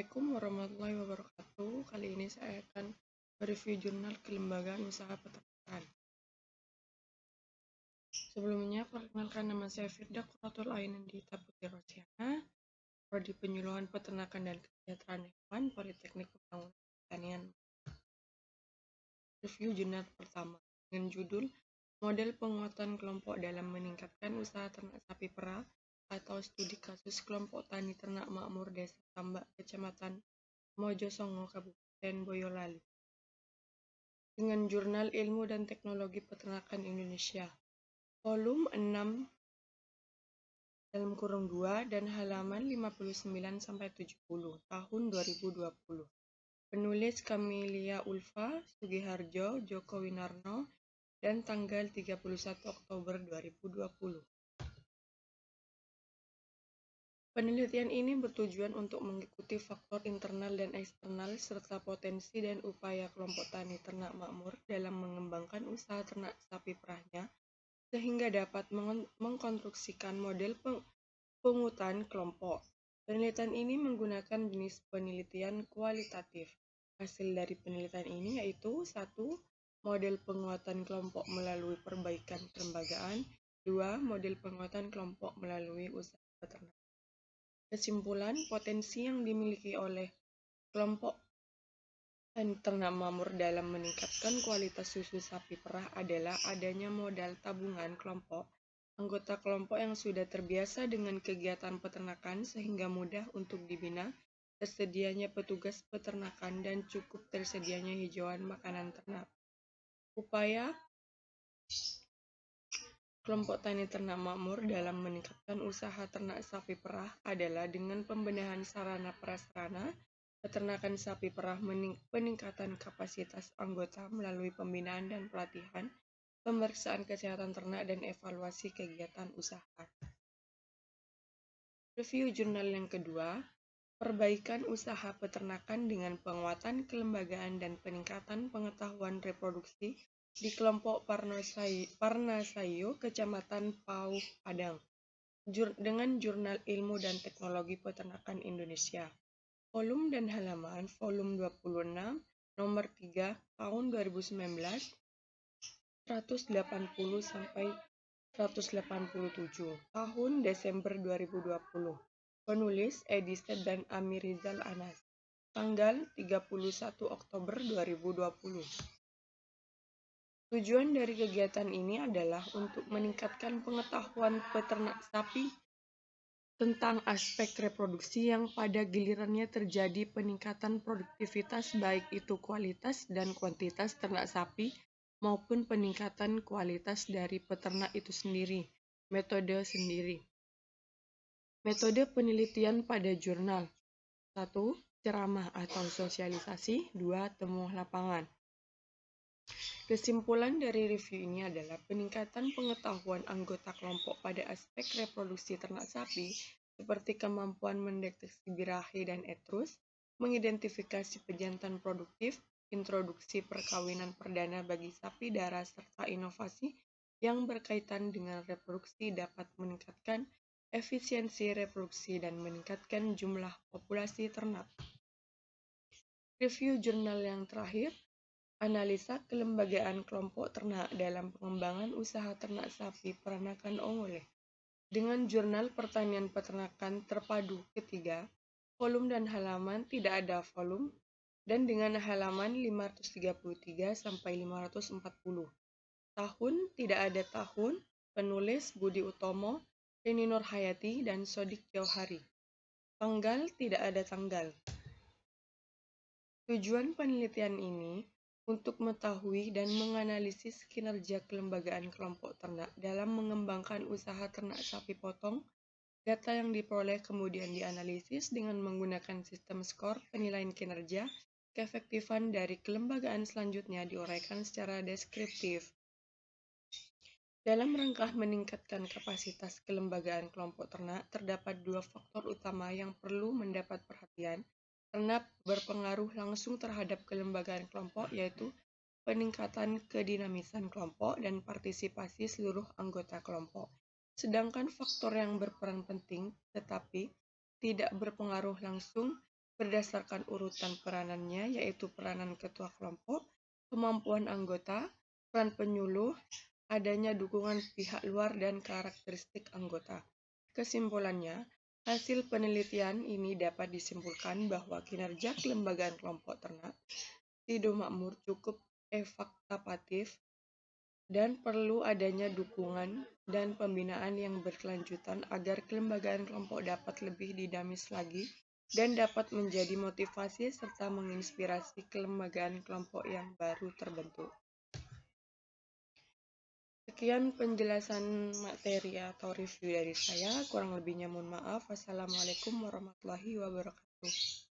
Assalamualaikum warahmatullahi wabarakatuh. Kali ini saya akan mereview jurnal Kelembagaan Usaha Peternakan. Sebelumnya, perkenalkan nama saya Firda Qurratul Ainandita Putri Rosiana, Prodi Penyuluhan Peternakan dan Kesejahteraan Hewan, Politeknik Pembangunan Pertanian. Review jurnal pertama dengan judul Model Penguatan Kelompok dalam Meningkatkan Usaha Ternak Sapi Perah atau Studi Kasus Kelompok Tani Ternak Makmur Desa Tambak, Kecamatan Mojosongo, Kabupaten Boyolali. Dengan Jurnal Ilmu dan Teknologi Peternakan Indonesia, volume 6(2) dan halaman 59-70, tahun 2020. Penulis Camelia Ulfa Sugiharjo Joko Winarno dan tanggal 31 Oktober 2020. Penelitian ini bertujuan untuk mengikuti faktor internal dan eksternal serta potensi dan upaya kelompok tani ternak makmur dalam mengembangkan usaha ternak sapi perahnya sehingga dapat mengkonstruksikan model penguatan kelompok. Penelitian ini menggunakan jenis penelitian kualitatif. Hasil dari penelitian ini yaitu 1. Model penguatan kelompok melalui perbaikan kelembagaan. 2. Model penguatan kelompok melalui usaha peternakan. Kesimpulan, potensi yang dimiliki oleh kelompok tani ternak makmur dalam meningkatkan kualitas susu sapi perah adalah adanya modal tabungan kelompok, anggota kelompok yang sudah terbiasa dengan kegiatan peternakan sehingga mudah untuk dibina, tersedianya petugas peternakan, dan cukup tersedianya hijauan makanan ternak. Upaya kelompok tani ternak makmur dalam meningkatkan usaha ternak sapi perah adalah dengan pembenahan sarana prasarana peternakan sapi perah, peningkatan kapasitas anggota melalui pembinaan dan pelatihan, pemeriksaan kesehatan ternak, dan evaluasi kegiatan usaha. Review jurnal yang kedua, perbaikan usaha peternakan dengan penguatan kelembagaan dan peningkatan pengetahuan reproduksi di kelompok Parnasayo, Kecamatan Pauh, Padang, dengan Jurnal Ilmu dan Teknologi Peternakan Indonesia. Volume dan halaman, volume 26, nomor 3, tahun 2019, 180-187, tahun Desember 2020. Penulis Edi Set dan Amir Rizal Anas, tanggal 31 Oktober 2020. Tujuan dari kegiatan ini adalah untuk meningkatkan pengetahuan peternak sapi tentang aspek reproduksi yang pada gilirannya terjadi peningkatan produktivitas baik itu kualitas dan kuantitas ternak sapi maupun peningkatan kualitas dari peternak itu sendiri. Metode sendiri. Metode penelitian pada jurnal. 1. Ceramah atau sosialisasi. 2. Temu lapangan. Kesimpulan dari review ini adalah peningkatan pengetahuan anggota kelompok pada aspek reproduksi ternak sapi seperti kemampuan mendeteksi birahi dan etrus, mengidentifikasi pejantan produktif, introduksi perkawinan perdana bagi sapi darah, serta inovasi yang berkaitan dengan reproduksi dapat meningkatkan efisiensi reproduksi dan meningkatkan jumlah populasi ternak. Review jurnal yang terakhir, analisa kelembagaan kelompok ternak dalam pengembangan usaha ternak sapi peranakan Ongole. Dengan Jurnal Pertanian Peternakan Terpadu ketiga, volume dan halaman tidak ada volume, dan dengan halaman 533-540. Tahun tidak ada tahun, penulis Budi Utomo, Rini Nurhayati, dan Sodik Jauhari. Tanggal tidak ada tanggal. Tujuan penelitian ini untuk mengetahui dan menganalisis kinerja kelembagaan kelompok ternak dalam mengembangkan usaha ternak sapi potong. Data yang diperoleh kemudian dianalisis dengan menggunakan sistem skor penilaian kinerja. Keefektifan dari kelembagaan selanjutnya diuraikan secara deskriptif. Dalam rangka meningkatkan kapasitas kelembagaan kelompok ternak, terdapat 2 faktor utama yang perlu mendapat perhatian karena berpengaruh langsung terhadap kelembagaan kelompok, yaitu peningkatan kedinamisan kelompok dan partisipasi seluruh anggota kelompok. Sedangkan faktor yang berperan penting tetapi tidak berpengaruh langsung berdasarkan urutan peranannya, yaitu peranan ketua kelompok, kemampuan anggota, peran penyuluh, adanya dukungan pihak luar, dan karakteristik anggota. Kesimpulannya, hasil penelitian ini dapat disimpulkan bahwa kinerja kelembagaan kelompok ternak Sido Makmur cukup efektif dan perlu adanya dukungan dan pembinaan yang berkelanjutan agar kelembagaan kelompok dapat lebih dinamis lagi dan dapat menjadi motivasi serta menginspirasi kelembagaan kelompok yang baru terbentuk. Sekian penjelasan materi atau review dari saya, kurang lebihnya mohon maaf. Wassalamualaikum warahmatullahi wabarakatuh.